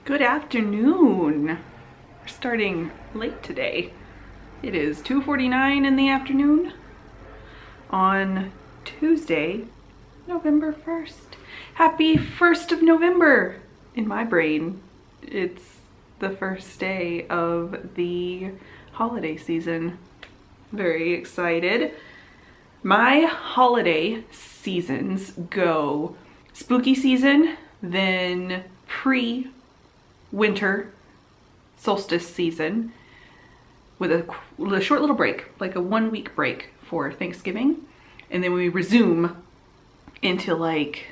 Good afternoon. We're starting late today. It is 2:49 in the afternoon on Tuesday, November 1st. Happy 1st of November! In my brain, it's the first day of the holiday season. Very excited. My holiday seasons go spooky season, then pre-winter solstice season with a short little break, like a 1-week break for Thanksgiving. And then we resume into like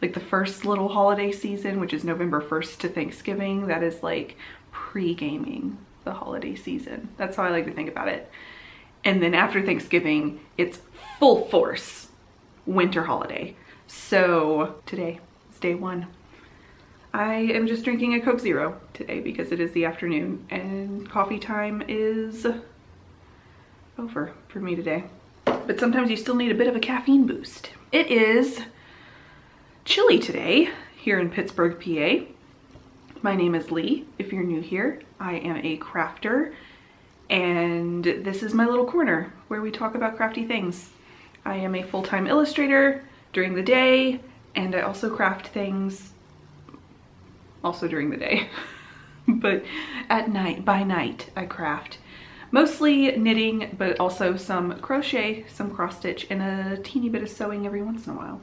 the first little holiday season, which is November 1st to Thanksgiving. That is like pre-gaming the holiday season. That's how I like to think about it. And then after Thanksgiving, it's full force winter holiday. So today is day one. I am just drinking a Coke Zero today because it is the afternoon and coffee time is over for me today. But sometimes you still need a bit of a caffeine boost. It is chilly today here in Pittsburgh, PA. My name is Leigh. If you're new here, I am a crafter and this is my little corner where we talk about crafty things. I am a full-time illustrator during the day and I also craft things also during the day, but at night, by night, I craft. Mostly knitting, but also some crochet, some cross stitch, and a teeny bit of sewing every once in a while.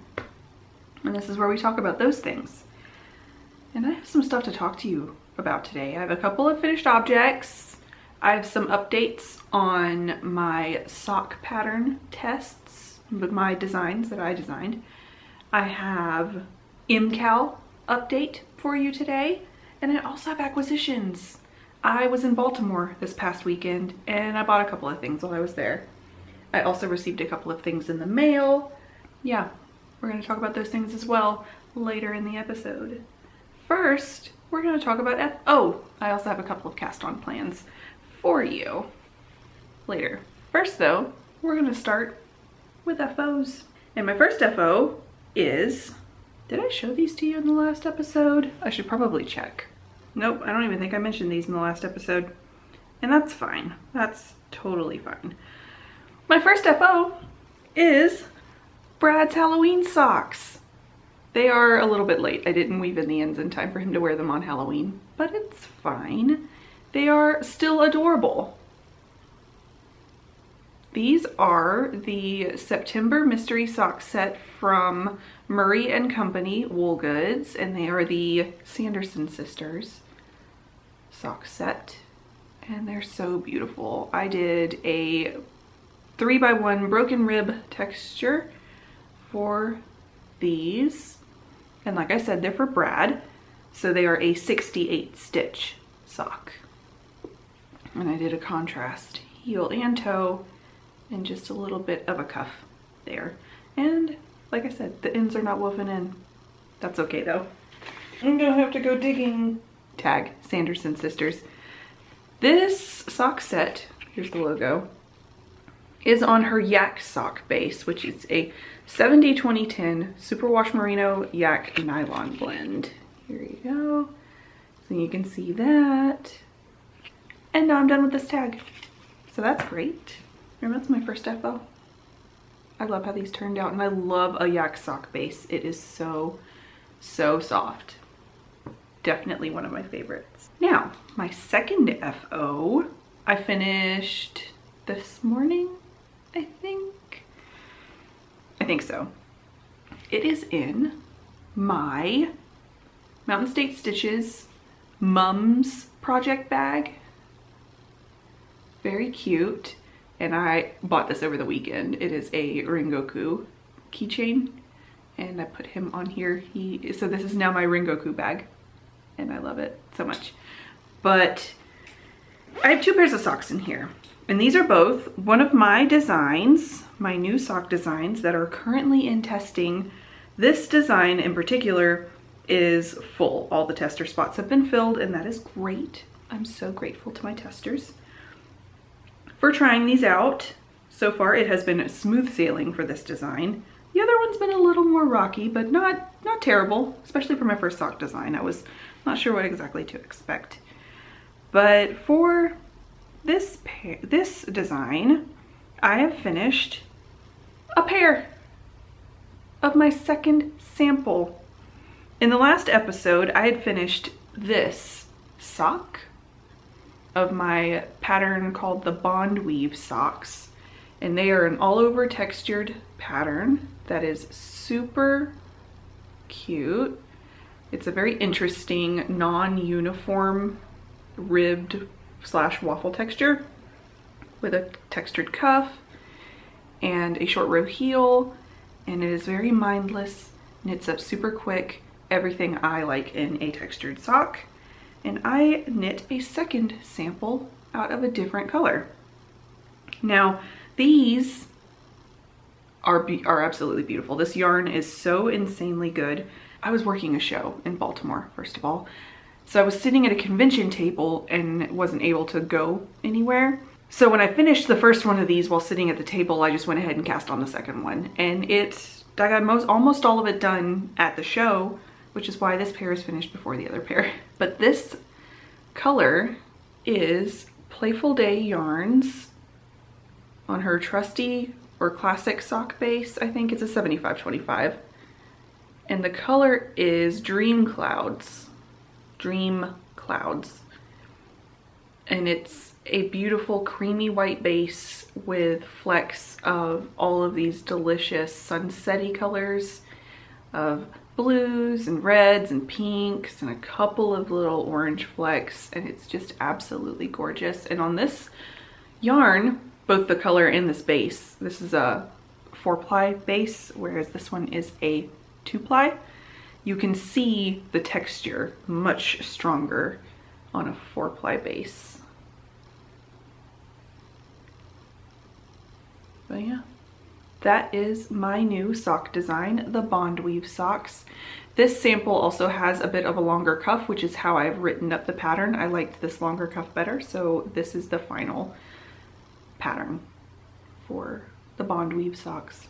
And this is where we talk about those things. And I have some stuff to talk to you about today. I have a couple of finished objects. I have some updates on my sock pattern tests, with my designs that I designed. I have MCal update for you today, and I also have acquisitions. I was in Baltimore this past weekend and I bought a couple of things while I was there. I also received a couple of things in the mail. Yeah, we're going to talk about those things as well later in the episode. First, we're going to talk about I also have a couple of cast-on plans for you later. First though, we're going to start with FOs. And my first FO is, did I show these to you in the last episode? I should probably check. Nope, I don't even think I mentioned these in the last episode. And that's fine. That's totally fine. My first FO is Brad's Halloween socks. They are a little bit late. I didn't weave in the ends in time for him to wear them on Halloween, but it's fine. They are still adorable. These are the September mystery sock set from Murray & Company Wool Goods, and they are the Sanderson sisters sock set, and they're so beautiful. I did a 3x1 broken rib texture for these, and like I said, they're for Brad, so they are a 68 stitch sock. And I did a contrast heel and toe and just a little bit of a cuff there. And like I said, the ends are not woven in. That's okay though. I'm gonna have to go digging. Tag Sanderson sisters. This sock set, here's the logo, is on her yak sock base, which is a 70-20-10 superwash merino yak nylon blend. Here you go. So you can see that. And now I'm done with this tag. So that's great. And that's my first FO. I love how these turned out, and I love a yak sock base. It is so, so soft. Definitely one of my favorites. Now, my second FO, I finished this morning, I think. I think so. It is in my Mountain State Stitches Mums project bag. Very cute. And I bought this over the weekend. It is a Rengoku keychain, and I put him on here. So this is now my Rengoku bag, and I love it so much. But I have 2 pairs of socks in here, and these are both one of my designs, my new sock designs that are currently in testing. This design in particular is full. All the tester spots have been filled, and that is great. I'm so grateful to my testers for trying these out. So far it has been smooth sailing for this design. The other one's been a little more rocky, but not terrible, especially for my first sock design. I was not sure what exactly to expect. But for this design, I have finished a pair of my second sample. In the last episode, I had finished this sock of my pattern called the Bond Weave socks. And they are an all over textured pattern that is super cute. It's a very interesting non-uniform ribbed / waffle texture with a textured cuff and a short row heel, and it is very mindless, knits up super quick, everything I like in a textured sock. And I knit a second sample out of a different color. Now these are absolutely beautiful. This yarn is so insanely good. I was working a show in Baltimore, first of all. So I was sitting at a convention table and wasn't able to go anywhere. So when I finished the first one of these while sitting at the table, I just went ahead and cast on the second one. And I got almost all of it done at the show, which is why this pair is finished before the other pair. But this color is Playful Day Yarns on her trusty or classic sock base. I think it's a 75/25. And the color is Dream Clouds. Dream Clouds. And it's a beautiful creamy white base with flecks of all of these delicious sunsetty colors of blues and reds and pinks and a couple of little orange flecks, and it's just absolutely gorgeous. And on this yarn, both the color and this base, this is a 4-ply base, whereas this one is a 2-ply. You can see the texture much stronger on a 4-ply base. But yeah, that is my new sock design, the Bond Weave socks. This sample also has a bit of a longer cuff, which is how I've written up the pattern. I liked this longer cuff better, so this is the final pattern for the Bond Weave socks.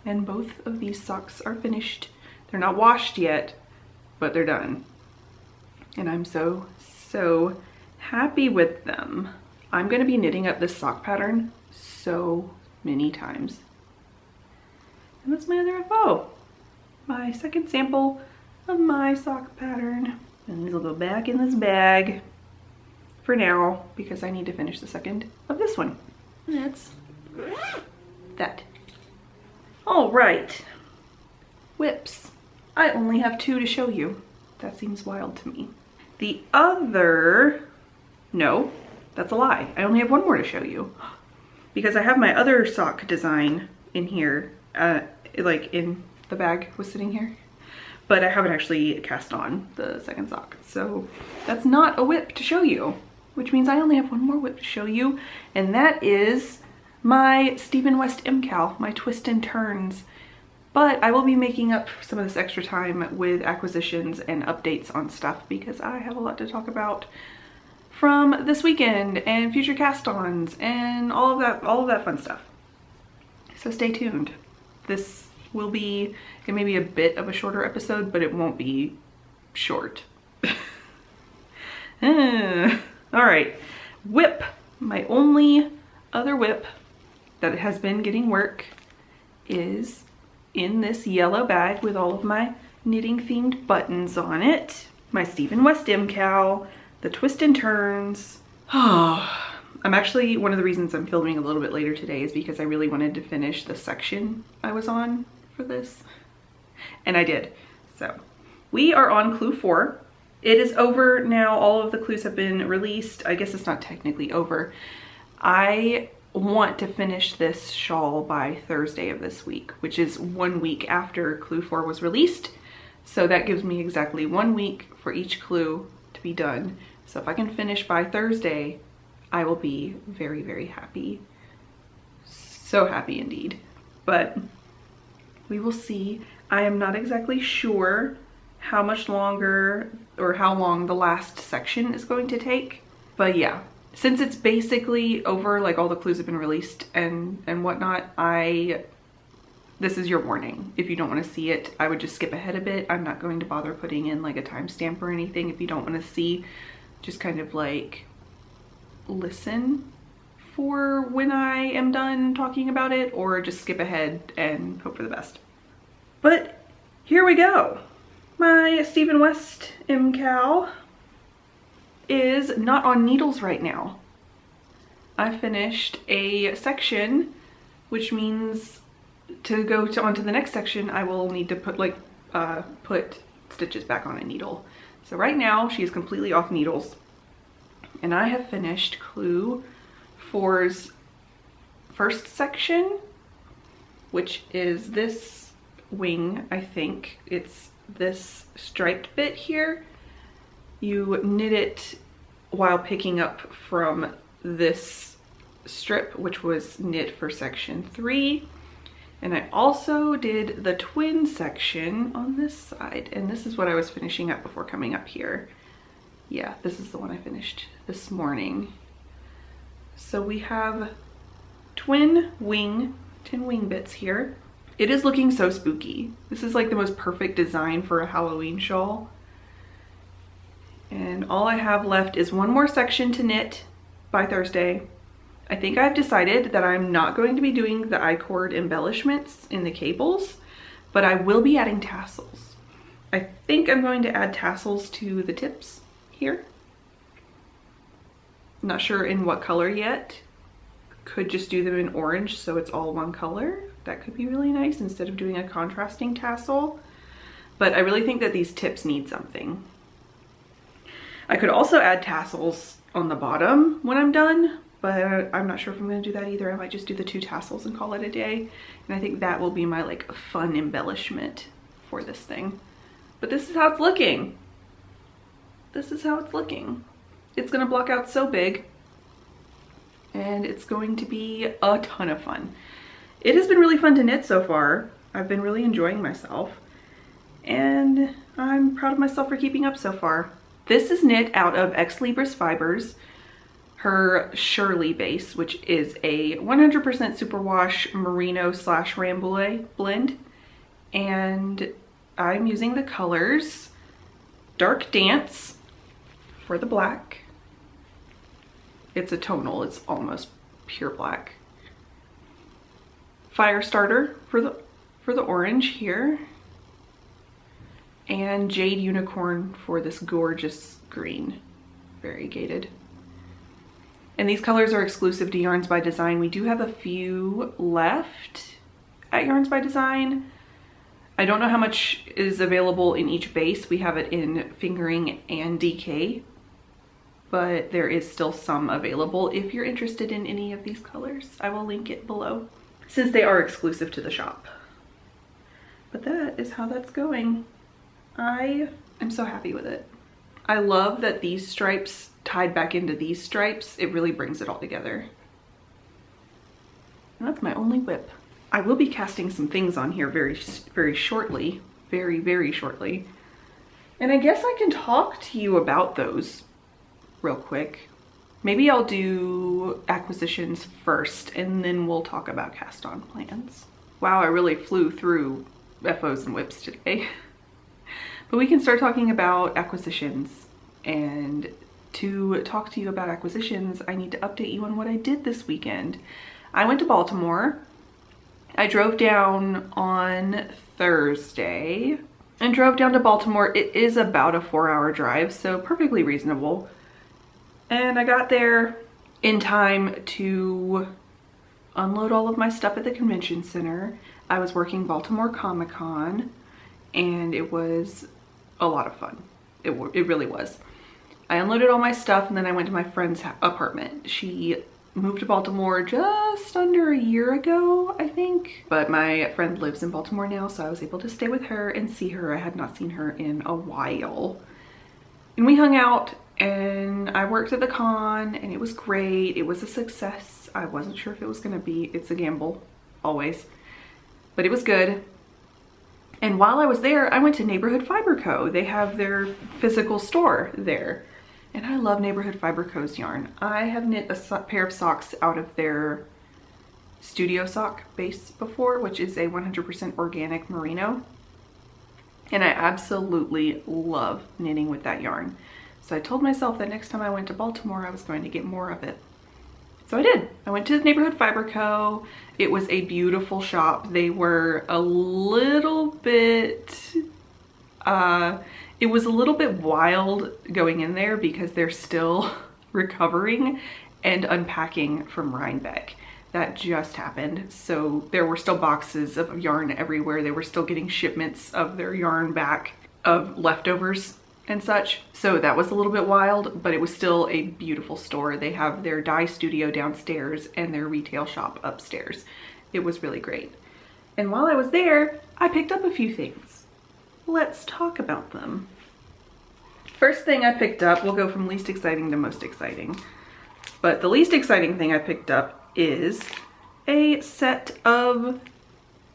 And both of these socks are finished. They're not washed yet, but they're done. And I'm so happy with them. I'm gonna be knitting up this sock pattern so many times. And that's my other FO. My second sample of my sock pattern. And these will go back in this bag for now because I need to finish the second of this one. And that's that. All right, whips. I only have 2 to show you. That seems wild to me. The other, no, that's a lie. I only have 1 more to show you because I have my other sock design in here, like in the bag was sitting here, but I haven't actually cast on the second sock. So that's not a whip to show you, which means I only have 1 more whip to show you, and that is my Stephen West MCal, my twist and turns. But I will be making up some of this extra time with acquisitions and updates on stuff because I have a lot to talk about from this weekend and future cast-ons and all of that fun stuff. So stay tuned. This will be, it may be a bit of a shorter episode, but it won't be short. All right, whip. My only other whip that has been getting work is in this yellow bag with all of my knitting themed buttons on it. My Stephen West MCal, the twist and turns. I'm actually, one of the reasons I'm filming a little bit later today is because I really wanted to finish the section I was on for this, and I did. So we are on clue 4. It is over now. All of the clues have been released. I guess it's not technically over. I want to finish this shawl by Thursday of this week, which is 1 week after clue 4 was released. So that gives me exactly 1 week for each clue to be done. So if I can finish by Thursday, I will be very, very happy. So happy indeed. But we will see. I am not exactly sure how much longer or how long the last section is going to take. But yeah, since it's basically over, like all the clues have been released and whatnot, I this is your warning. If you don't want to see it, I would just skip ahead a bit. I'm not going to bother putting in like a timestamp or anything. If you don't want to see, just kind of like listen for when I am done talking about it, or just skip ahead and hope for the best. But here we go. My Stephen West MCal is not on needles right now. I finished a section, which means to go onto the next section, I will need to put stitches back on a needle. So right now she is completely off needles, and I have finished Clue 4's first section, which is this wing. I think it's this striped bit here. You knit it while picking up from this strip, which was knit for section 3. And I also did the twin section on this side, and this is what I was finishing up before coming up here. Yeah, this is the one I finished this morning. So we have twin wing bits here. It is looking so spooky. This is like the most perfect design for a Halloween shawl. And all I have left is one more section to knit by Thursday. I think I've decided that I'm not going to be doing the I-cord embellishments in the cables, but I will be adding tassels. I think I'm going to add tassels to the tips here. Not sure in what color yet. Could just do them in orange so it's all one color. That could be really nice instead of doing a contrasting tassel. But I really think that these tips need something. I could also add tassels on the bottom when I'm done, but I'm not sure if I'm going to do that either. I might just do the 2 tassels and call it a day. And I think that will be my like fun embellishment for this thing. But this is how it's looking. This is how it's looking. It's going to block out so big, and it's going to be a ton of fun. It has been really fun to knit so far. I've been really enjoying myself, and I'm proud of myself for keeping up so far. This is knit out of Ex Libris Fibers, her Shirley base, which is a 100% superwash merino / rambouillet blend. And I'm using the colors Dark Dance for the black. It's a tonal, it's almost pure black. Firestarter for the orange here. And Jade Unicorn for this gorgeous green, variegated. And these colors are exclusive to Yarns by Design. We do have a few left at Yarns by Design. I don't know how much is available in each base. We have it in fingering and DK, but there is still some available. If you're interested in any of these colors, I will link it below, since they are exclusive to the shop. But that is how that's going. I am so happy with it. I love that these stripes tied back into these stripes, it really brings it all together. And that's my only whip. I will be casting some things on here very shortly, very shortly. And I guess I can talk to you about those real quick. Maybe I'll do acquisitions first, and then we'll talk about cast on plans. Wow, I really flew through FOs and whips today. But we can start talking about acquisitions. And to talk to you about acquisitions, I need to update you on what I did this weekend. I went to Baltimore. I drove down on Thursday and drove down to Baltimore. It is about a 4-hour drive, so perfectly reasonable. And I got there in time to unload all of my stuff at the convention center. I was working Baltimore Comic Con, and it was a lot of fun. It really was. I unloaded all my stuff, and then I went to my friend's apartment. She moved to Baltimore just under a year ago, I think. But my friend lives in Baltimore now, so I was able to stay with her and see her. I had not seen her in a while. And we hung out, and I worked at the con, and it was great. It was a success. I wasn't sure if it was gonna be. It's a gamble, always. But it was good. And while I was there, I went to Neighborhood Fiber Co. They have their physical store there. And I love Neighborhood Fiber Co.'s yarn. I have knit a pair of socks out of their studio sock base before, which is a 100% organic merino. And I absolutely love knitting with that yarn. So I told myself that next time I went to Baltimore, I was going to get more of it. So I did. I went to the Neighborhood Fiber Co. It was a beautiful shop. They were a little bit, it was a little bit wild going in there because they're still recovering and unpacking from Rhinebeck. That just happened. So there were still boxes of yarn everywhere. They were still getting shipments of their yarn back, of leftovers and such. So that was a little bit wild, but it was still a beautiful store. They have their dye studio downstairs and their retail shop upstairs. It was really great. And while I was there, I picked up a few things. Let's talk about them. First thing I picked up, we'll go from least exciting to most exciting. But the least exciting thing I picked up is a set of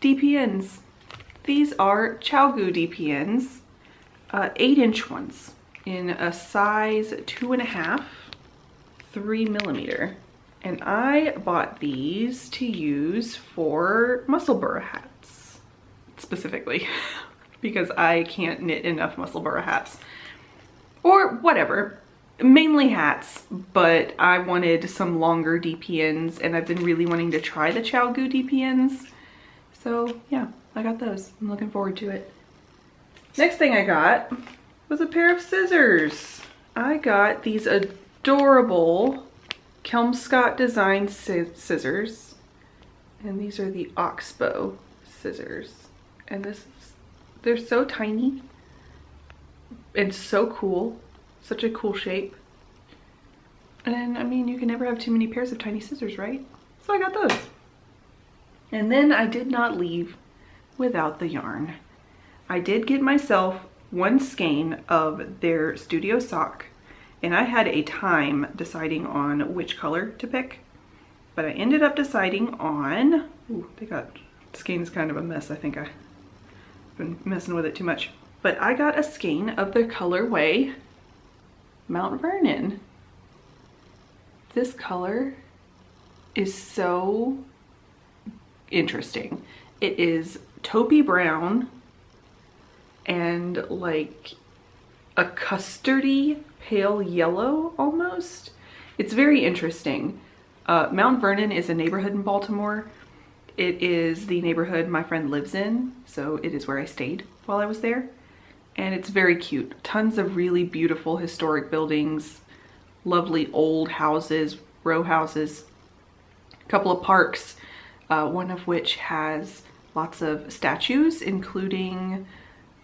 DPNs. These are ChowGoo DPNs. 8-inch ones in a size 2.5, 3mm. And I bought these to use for Musselburgh hats, specifically, because I can't knit enough Musselburgh hats. Or whatever, mainly hats, but I wanted some longer DPNs, and I've been really wanting to try the ChowGoo DPNs. So yeah, I got those. I'm looking forward to it. Next thing I got was a pair of scissors. I got these adorable Kelmscott design scissors, and these are the Oxbow scissors. And they're so tiny and so cool, such a cool shape. And I mean, you can never have too many pairs of tiny scissors, right? So I got those. And then I did not leave without the yarn. I did get myself one skein of their studio sock, and I had a time deciding on which color to pick, but I ended up deciding on, ooh, skein is kind of a mess. I think I've been messing with it too much, but I got a skein of the colorway Mount Vernon. This color is so interesting. It is taupey brown and like a custardy pale yellow almost. It's very interesting. Mount Vernon is a neighborhood in Baltimore. It is the neighborhood my friend lives in, so it is where I stayed while I was there. And it's very cute. Tons of really beautiful historic buildings, lovely old houses, row houses, a couple of parks, one of which has lots of statues, including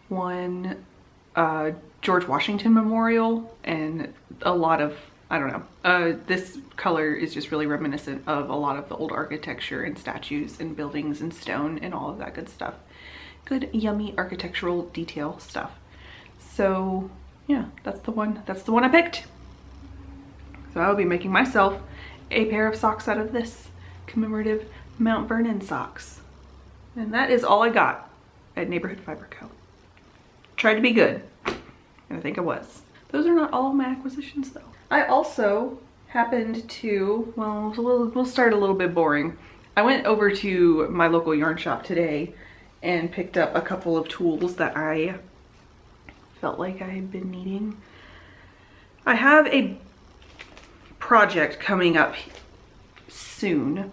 one George Washington Memorial, and a lot of, I don't know, this color is just really reminiscent of a lot of the old architecture and statues and buildings and stone and all of that good stuff. Good, yummy architectural detail stuff. So yeah, that's the one I picked. So I will be making myself a pair of socks out of this commemorative Mount Vernon socks. And that is all I got at Neighborhood Fiber Co. Tried to be good, and I think I was. Those are not all my acquisitions though. I also happened to, well, we'll start a little bit boring. I went over to my local yarn shop today and picked up a couple of tools that I felt like I had been needing. I have a project coming up soon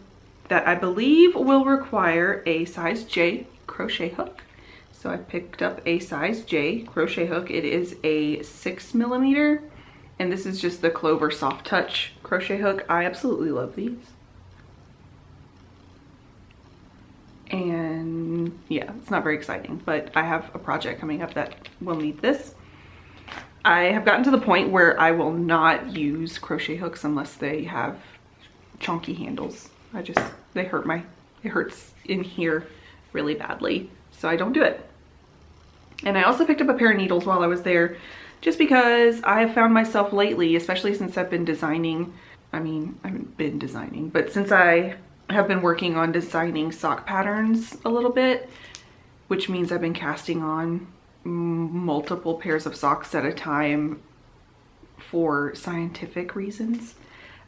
that I believe will require a size J crochet hook. So I picked up a size J crochet hook. It is a 6mm, and this is just the Clover Soft Touch crochet hook. I absolutely love these. And yeah, it's not very exciting, but I have a project coming up that will need this. I have gotten to the point where I will not use crochet hooks unless they have chunky handles. They hurt it hurts in here really badly, so I don't do it. And I also picked up a pair of needles while I was there, just because I have found myself lately, especially since I've been designing, I mean, I haven't been designing, but since I have been working on designing sock patterns a little bit, which means I've been casting on multiple pairs of socks at a time for scientific reasons.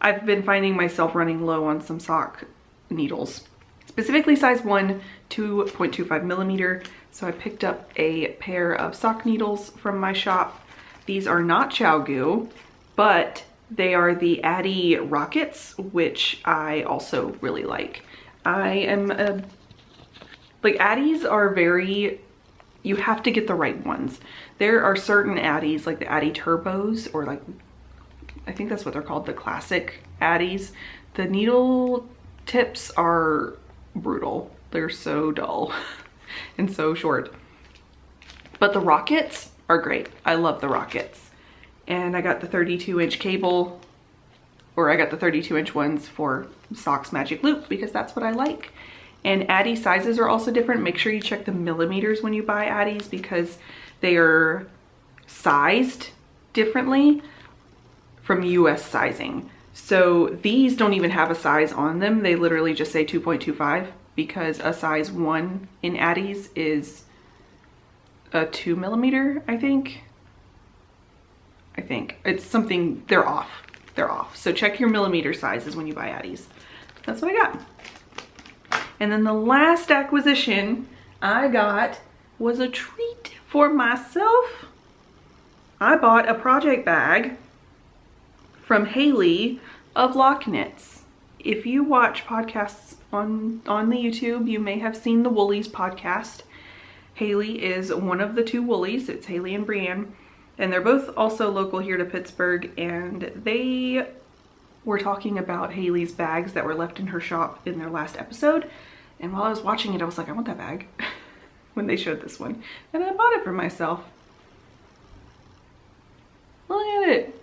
I've been finding myself running low on some sock needles, specifically size 1, 2.25 millimeter. So I picked up a pair of sock needles from my shop. These are not ChowGoo, but they are the Addy Rockets, which I also really like. Like Addies are very, you have to get the right ones. There are certain Addies, like the Addy Turbos, or like, I think that's what they're called, the classic Addies. The needle tips are brutal. They're so dull and so short. But the Rockets are great. I love the Rockets. And I got the 32-inch cable, or I got the 32-inch ones for Socks Magic Loop because that's what I like. And Addy sizes are also different. Make sure you check the millimeters when you buy Addies because they are sized differently from US sizing. So these don't even have a size on them. They literally just say 2.25 because a size 1 in Addies is a 2 millimeter, I think. It's something, they're off. So check your millimeter sizes when you buy Addies. That's what I got. And then the last acquisition I got was a treat for myself. I bought a project bag from Haley of LeighKnits. If you watch podcasts on the YouTube, you may have seen the Woolies podcast. Haley is one of the two Woolies. It's Haley and Brienne. And they're both also local here to Pittsburgh. And they were talking about Haley's bags that were left in her shop in their last episode. And while I was watching it, I was like, I want that bag when they showed this one. And I bought it for myself. Look at it.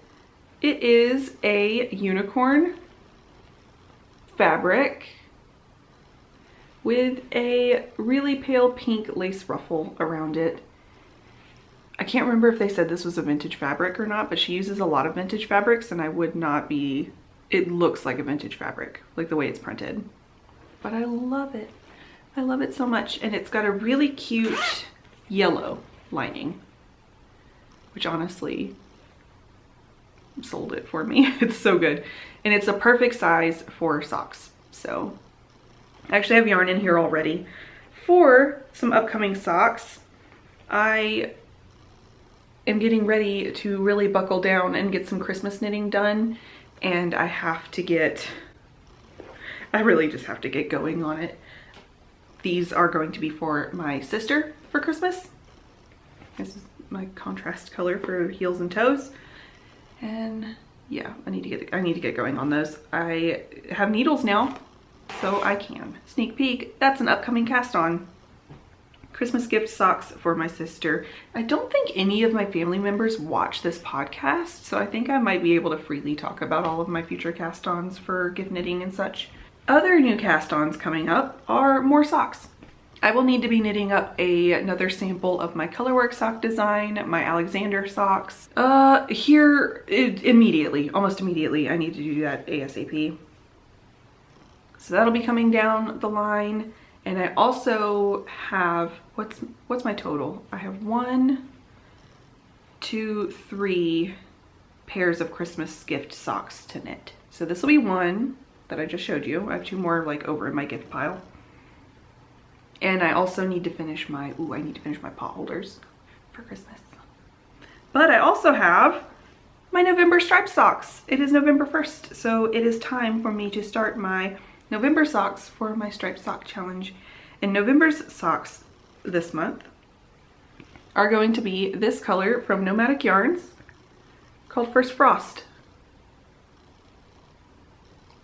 It is a unicorn fabric with a really pale pink lace ruffle around it. I can't remember if they said this was a vintage fabric or not, but she uses a lot of vintage fabrics and I would not be, it looks like a vintage fabric, like the way it's printed. But I love it. I love it so much. And it's got a really cute yellow lining, which honestly sold it for me. It's so good. And it's a perfect size for socks. So I actually have yarn in here already for some upcoming socks. I am getting ready to really buckle down and get some Christmas knitting done. And I really just have to get going on it. These are going to be for my sister for Christmas. This is my contrast color for heels and toes. And yeah, I need to get going on those. I have needles now, so I can. Sneak peek, that's an upcoming cast on. Christmas gift socks for my sister. I don't think any of my family members watch this podcast, so I think I might be able to freely talk about all of my future cast-ons for gift knitting and such. Other new cast-ons coming up are more socks. I will need to be knitting up another sample of my colorwork sock design, my Alexander socks. Immediately, almost immediately, I need to do that ASAP. So that'll be coming down the line. And I also have, what's my total? I have 1, 2, 3 pairs of Christmas gift socks to knit. So this will be one that I just showed you. I have 2 more like over in my gift pile. And I also need to finish my, I need to finish my pot holders for Christmas. But I also have my November striped socks. It is November 1st, so it is time for me to start my November socks for my striped sock challenge. And November's socks this month are going to be this color from Nomadic Yarns called First Frost.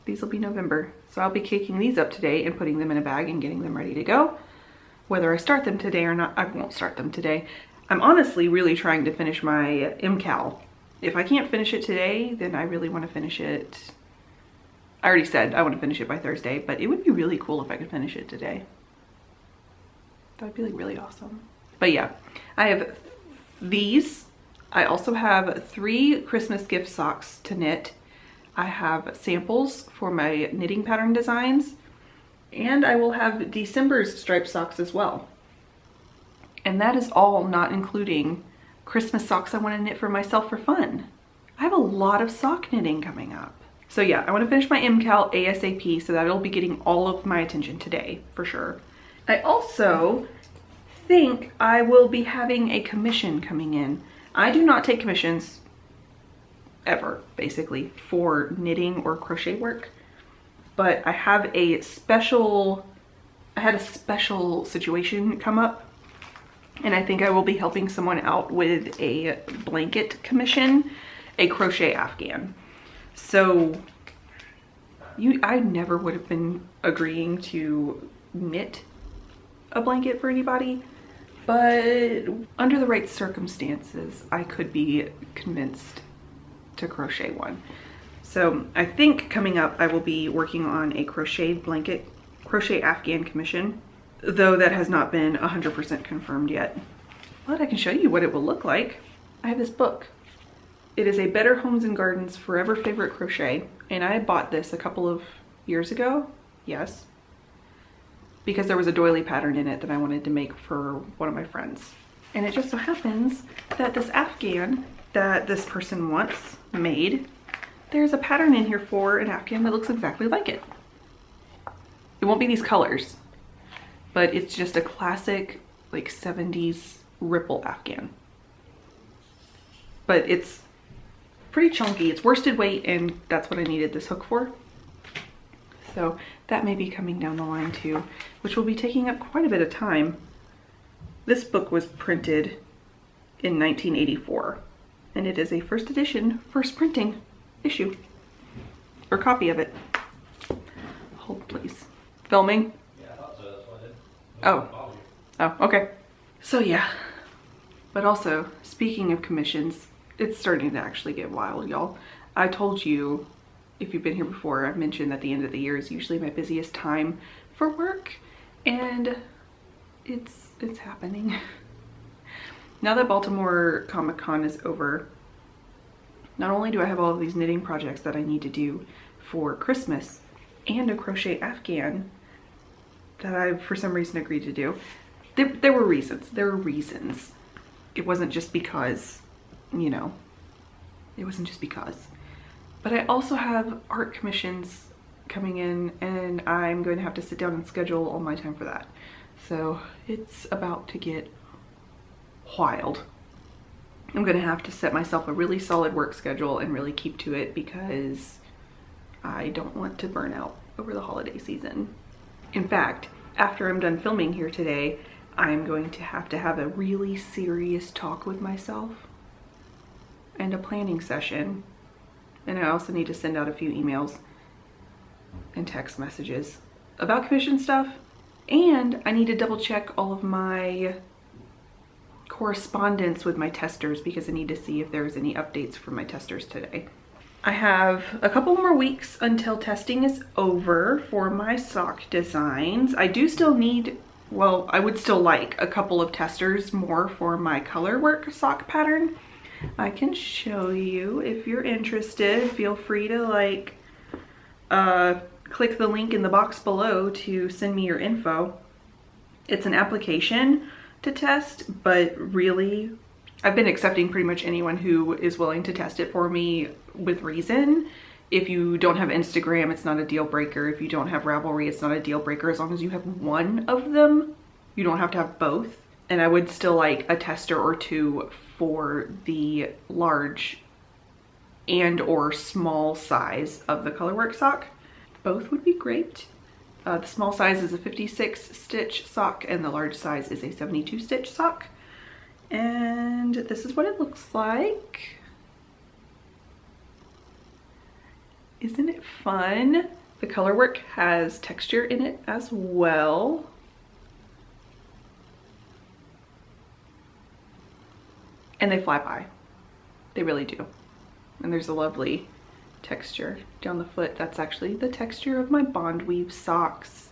These will be November. So I'll be caking these up today and putting them in a bag and getting them ready to go. Whether I start them today or not, I won't start them today. I'm honestly really trying to finish my MCAL. If I can't finish it today, then I really want to finish it. I already said I want to finish it by Thursday, but it would be really cool if I could finish it today. That would be like really awesome. But yeah, I have these. I also have 3 Christmas gift socks to knit. I have samples for my knitting pattern designs, and I will have December's striped socks as well. And that is all not including Christmas socks I want to knit for myself for fun. I have a lot of sock knitting coming up. So yeah, I want to finish my MCal ASAP, so that'll be getting all of my attention today for sure. I also think I will be having a commission coming in. I do not take commissions ever, basically, for knitting or crochet work, but I had a special situation come up, and I think I will be helping someone out with a blanket commission, a crochet Afghan. So I never would have been agreeing to knit a blanket for anybody, but under the right circumstances, I could be convinced to crochet one. So I think coming up, I will be working on a crochet blanket, crochet Afghan commission, though that has not been 100% confirmed yet. But I can show you what it will look like. I have this book. It is a Better Homes and Gardens Forever Favorite Crochet, and I bought this a couple of years ago, yes, because there was a doily pattern in it that I wanted to make for one of my friends. And it just so happens that this Afghan that this person once made, there's a pattern in here for an Afghan that looks exactly like it. It won't be these colors, but it's just a classic like 70s ripple Afghan. But it's pretty chunky. It's worsted weight, and that's what I needed this hook for. So that may be coming down the line too, which will be taking up quite a bit of time. This book was printed in 1984, and it is a first edition, first printing issue, or copy of it. Hold please. Filming? Yeah, I thought so. That's why I did. Oh. Oh, okay. So yeah, but also speaking of commissions, it's starting to actually get wild, y'all. I told you, if you've been here before, I've mentioned that the end of the year is usually my busiest time for work, and it's happening. Now that Baltimore Comic Con is over, not only do I have all of these knitting projects that I need to do for Christmas and a crochet Afghan that I for some reason agreed to do. There were reasons. There were reasons. It wasn't just because, you know, it wasn't just because. But I also have art commissions coming in, and I'm going to have to sit down and schedule all my time for that. So it's about to get wild. I'm going to have to set myself a really solid work schedule and really keep to it, because I don't want to burn out over the holiday season. In fact, after I'm done filming here today, I'm going to have a really serious talk with myself and a planning session. And I also need to send out a few emails and text messages about commission stuff. And I need to double check all of my correspondence with my testers, because I need to see if there's any updates from my testers today. I have a couple more weeks until testing is over for my sock designs. I do still need, well, I would still like a couple of testers more for my color work sock pattern. I can show you if you're interested. Feel free to like click the link in the box below to send me your info. It's an application to test, but really I've been accepting pretty much anyone who is willing to test it for me with reason. If you don't have Instagram, it's not a deal breaker. If you don't have Ravelry, it's not a deal breaker. As long as you have one of them, you don't have to have both. And I would still like a tester or two for the large and or small size of the colorwork sock. Both would be great. The small size is a 56 stitch sock, and the large size is a 72 stitch sock. And this is what it looks like. Isn't it fun? The colorwork has texture in it as well. And they fly by. They really do. And there's a lovely texture down the foot. That's actually the texture of my bond weave socks.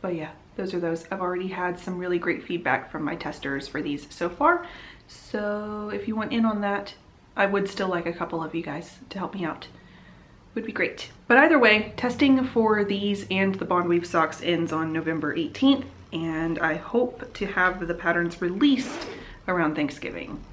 But yeah, those are those. I've already had some really great feedback from my testers for these so far. So if you want in on that, I would still like a couple of you guys to help me out. Would be great. But either way, testing for these and the bond weave socks ends on November 18th, and I hope to have the patterns released around Thanksgiving.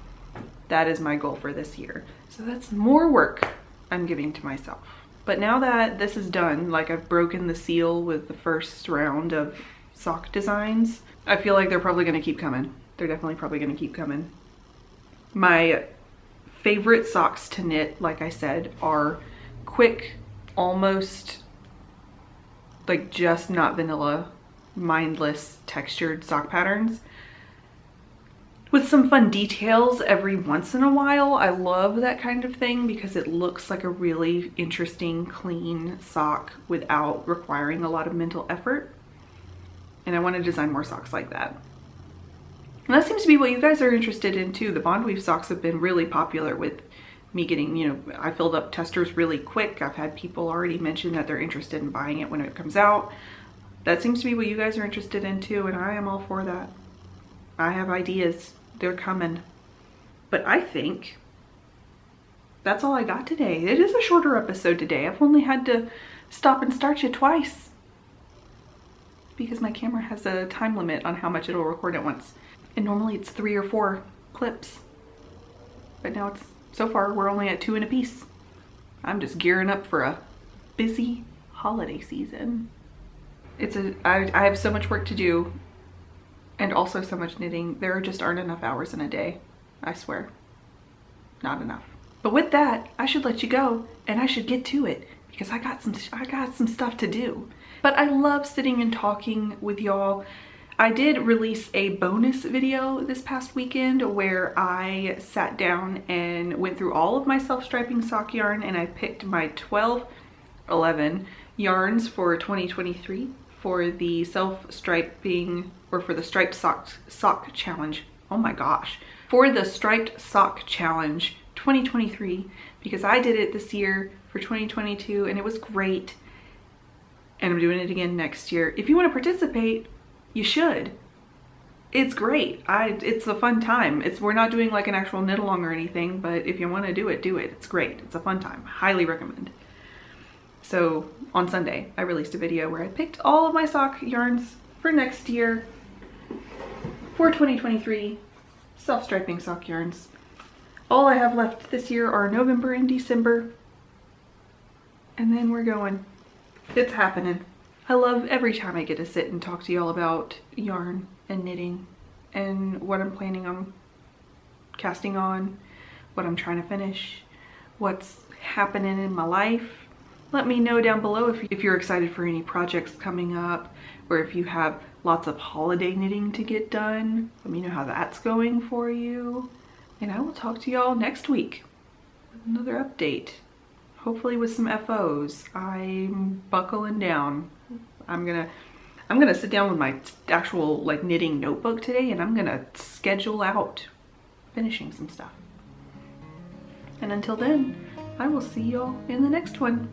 That is my goal for this year. So that's more work I'm giving to myself. But now that this is done, like I've broken the seal with the first round of sock designs, I feel like they're probably gonna keep coming. They're definitely probably gonna keep coming. My favorite socks to knit, like I said, are quick, almost like just not vanilla, mindless textured sock patterns with some fun details every once in a while. I love that kind of thing because it looks like a really interesting, clean sock without requiring a lot of mental effort. And I want to design more socks like that. And that seems to be what you guys are interested in too. The bond weave socks have been really popular with me getting, you know, I filled up testers really quick. I've had people already mention that they're interested in buying it when it comes out. That seems to be what you guys are interested in too, and I am all for that. I have ideas. They're coming. But I think that's all I got today. It is a shorter episode today. I've only had to stop and start you twice because my camera has a time limit on how much it'll record at once. And normally it's 3 or 4 clips. But now it's, so far we're only at 2 in a piece. I'm just gearing up for a busy holiday season. I have so much work to do and also so much knitting. There just aren't enough hours in a day. I swear, not enough. But with that, I should let you go and I should get to it because I got some stuff to do. But I love sitting and talking with y'all. I did release a bonus video this past weekend where I sat down and went through all of my self-striping sock yarn and I picked my 11 yarns for 2023 for the self-striping, or for the striped sock challenge. Oh my gosh. For the striped sock challenge 2023, because I did it this year for 2022 and it was great. And I'm doing it again next year. If you want to participate, you should. It's great. It's a fun time. We're not doing like an actual knit along or anything, but if you want to do it, do it. It's great. It's a fun time. Highly recommend. So on Sunday, I released a video where I picked all of my sock yarns for next year for 2023 self-striping sock yarns. All I have left this year are November and December. And then we're going. It's happening. I love every time I get to sit and talk to y'all about yarn and knitting and what I'm planning on casting on, what I'm trying to finish, what's happening in my life. Let me know down below if you're excited for any projects coming up or if you have lots of holiday knitting to get done. Let me know how that's going for you. And I will talk to y'all next week with another update. Hopefully with some FOs. I'm buckling down. I'm gonna sit down with my actual like knitting notebook today and I'm gonna schedule out finishing some stuff. And until then, I will see y'all in the next one.